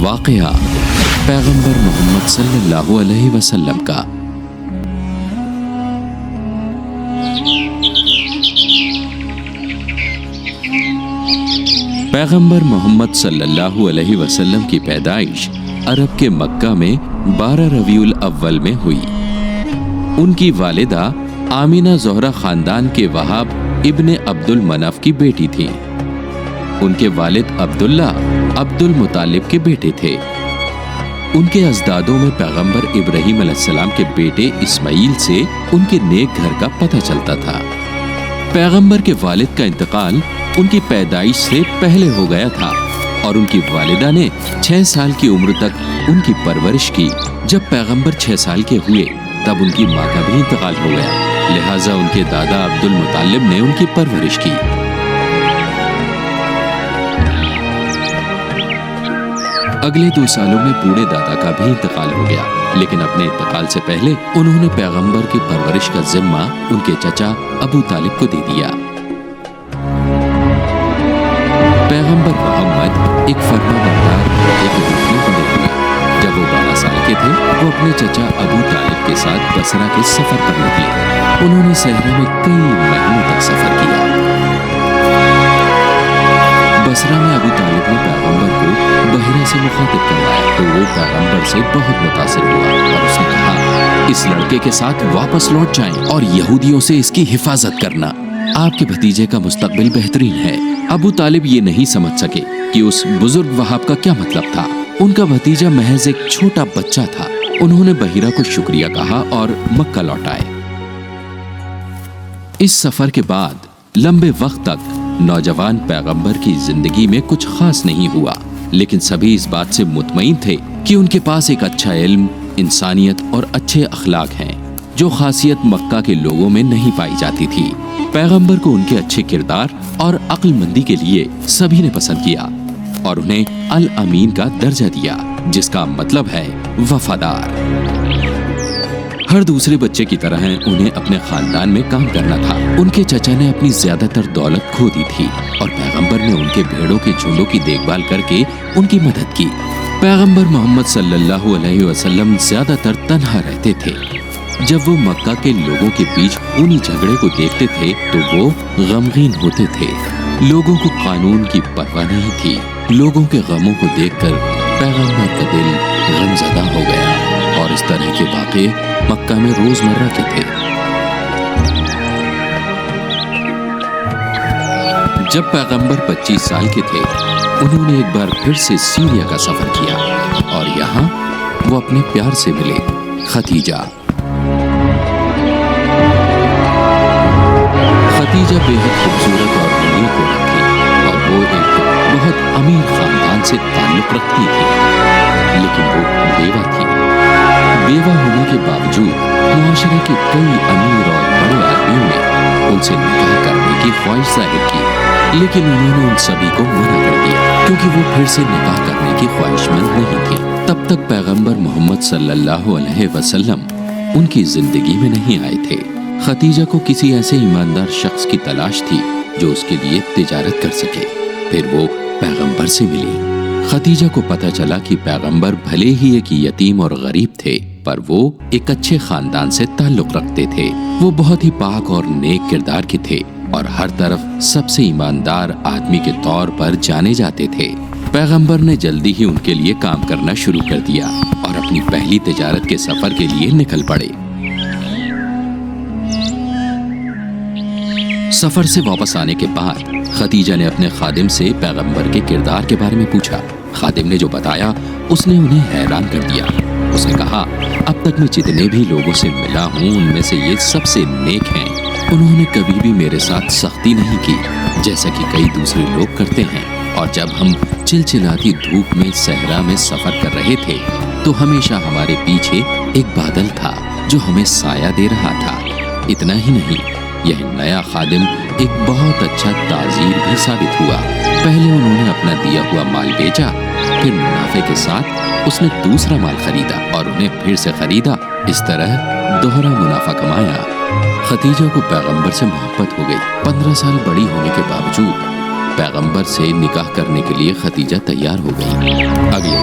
واقعہ پیغمبر محمد صلی اللہ علیہ وسلم کا۔ پیغمبر محمد صلی اللہ علیہ وسلم کی پیدائش عرب کے مکہ میں 12 ربیع الاول میں ہوئی۔ ان کی والدہ آمینہ زہرہ خاندان کے وہاب ابن عبد المناف کی بیٹی تھیں۔ ان کے والد عبداللہ عبد المطلب کے بیٹے تھے۔ ان کے اجدادوں میں پیغمبر ابراہیم علیہ السلام کے بیٹے اسماعیل سے ان کے نیک گھر کا پتہ چلتا تھا۔ پیغمبر کے والد کا انتقال ان کی پیدائش سے پہلے ہو گیا تھا اور ان کی والدہ نے 6 سال کی عمر تک ان کی پرورش کی۔ جب پیغمبر 6 سال کے ہوئے تب ان کی ماں کا بھی انتقال ہو گیا، لہٰذا ان کے دادا عبد المطلب نے ان کی پرورش کی۔ اگلے 2 سالوں میں بوڑھے دادا کا بھی انتقال ہو گیا، لیکن اپنے انتقال سے پہلے انہوں نے پیغمبر کی پرورش کا ذمہ ان کے چچا ابو طالب کو دے دیا۔ پیغمبر محمد ایک فرمانبردار بیٹے کے روپ میں بڑے ہوئے۔ جب وہ 12 سال کے تھے وہ اپنے چچا ابو طالب کے ساتھ بصرہ کے سفر پر نکلے۔ انہوں نے صحرا میں کئی مہینوں تک سفر کیا۔ بصرہ میں ابو طالب نے پیغمبر کو بحیرہ سے مخاطب کروایا تو وہ پیغمبر سے بہت متاثر ہوا اور اس نے کہا، اس لڑکے کے ساتھ واپس لوٹ جائیں اور یہودیوں سے اس کی حفاظت کرنا۔ آپ کے بھتیجے کا مستقبل بہترین ہے۔ ابو طالب یہ نہیں سمجھ سکے کہ اس بزرگ وہاب کا کیا مطلب تھا۔ ان کا بھتیجا محض ایک چھوٹا بچہ تھا۔ انہوں نے بحیرہ کو شکریہ کہا اور مکہ لوٹ آئے۔ اس سفر کے بعد لمبے وقت تک نوجوان پیغمبر کی زندگی میں کچھ خاص نہیں ہوا، لیکن سبھی اس بات سے مطمئن تھے کہ ان کے پاس ایک اچھا علم، انسانیت اور اچھے اخلاق ہیں، جو خاصیت مکہ کے لوگوں میں نہیں پائی جاتی تھی۔ پیغمبر کو ان کے اچھے کردار اور عقل مندی کے لیے سبھی نے پسند کیا اور انہیں الامین کا درجہ دیا، جس کا مطلب ہے وفادار۔ ہر دوسرے بچے کی طرح انہیں اپنے خاندان میں کام کرنا تھا۔ ان کے چچا نے اپنی زیادہ تر دولت کھو دی تھی اور پیغمبر نے ان کے بھیڑوں کے جھنڈوں کی دیکھ بھال کر کے ان کی مدد کی۔ پیغمبر محمد صلی اللہ علیہ وسلم زیادہ تر تنہا رہتے تھے۔ جب وہ مکہ کے لوگوں کے بیچ خونی جھگڑے کو دیکھتے تھے تو وہ غمگین ہوتے تھے۔ لوگوں کو قانون کی پرواہ نہیں تھی۔ لوگوں کے غموں کو دیکھ کر پیغمبر کا دل غمزدہ ہو گیا اور اس طرح کے واقعے مکہ میں روزمرہ کے تھے۔ جب پیغمبر 25 سال کے تھے انہوں نے ایک بار پھر سے سیریا کا سفر کیا اور یہاں وہ اپنے پیار سے ملے، خدیجہ۔ خدیجہ بے حد خوبصورت اور امیر کو رکھی اور وہ ایک بہت امیر خاندان سے تعلق رکھتی تھی، لیکن وہ بیوہ تھی۔ بیوہ ہونے کے باوجود معاشرے کے کئی امیر اور بڑے آدمیوں نے ان سے نکاح کرنے کی خواہش ظاہر کی، لیکن انہوں نے ان سبھی کو منع کر دیا کیونکہ وہ پھر سے نکاح کرنے کی خواہش مند نہیں تھی۔ تب تک پیغمبر محمد صلی اللہ علیہ وسلم ان کی زندگی میں نہیں آئے تھے۔ خدیجہ کو کسی ایسے ایماندار شخص کی تلاش تھی جو اس کے لیے تجارت کر سکے۔ پھر وہ پیغمبر سے ملی۔ خدیجہ کو پتہ چلا کہ پیغمبر بھلے ہی ایک یتیم اور غریب تھے پر وہ ایک اچھے خاندان سے تعلق رکھتے تھے۔ وہ بہت ہی پاک اور نیک کردار کے تھے اور ہر طرف سب سے ایماندار آدمی کے طور پر جانے جاتے تھے۔ پیغمبر نے جلدی ہی ان کے لیے کام کرنا شروع کر دیا اور اپنی پہلی تجارت کے سفر کے لیے نکل پڑے۔ سفر سے واپس آنے کے بعد خدیجہ نے اپنے خادم سے پیغمبر کے کردار کے بارے میں پوچھا۔ خادم نے جو بتایا اس نے انہیں حیران کر دیا۔ اس نے کہا، اب تک میں جتنے بھی لوگوں سے ملا ہوں ان میں سے یہ سب سے نیک ہیں۔ انہوں نے کبھی بھی میرے ساتھ سختی نہیں کی جیسا کہ کئی دوسرے لوگ کرتے ہیں، اور جب ہم چلچلاتی دھوپ میں صحرا میں سفر کر رہے تھے تو ہمیشہ ہمارے پیچھے ایک بادل تھا جو ہمیں سایہ دے رہا تھا۔ اتنا ہی نہیں، یہ نیا خادم ایک بہت اچھا تاجر بھی ثابت ہوا۔ پہلے انہوں نے اپنا دیا ہوا مال بیچا، پھر منافع کے ساتھ اس نے دوسرا مال خریدا اور انہیں پھر سے خریدا۔ اس طرح دوہرا منافع کمایا۔ خدیجہ کو پیغمبر سے محبت ہو گئی۔ 15 سال بڑی ہونے کے باوجود پیغمبر سے نکاح کرنے کے لیے خدیجہ تیار ہو گئی۔ اگلے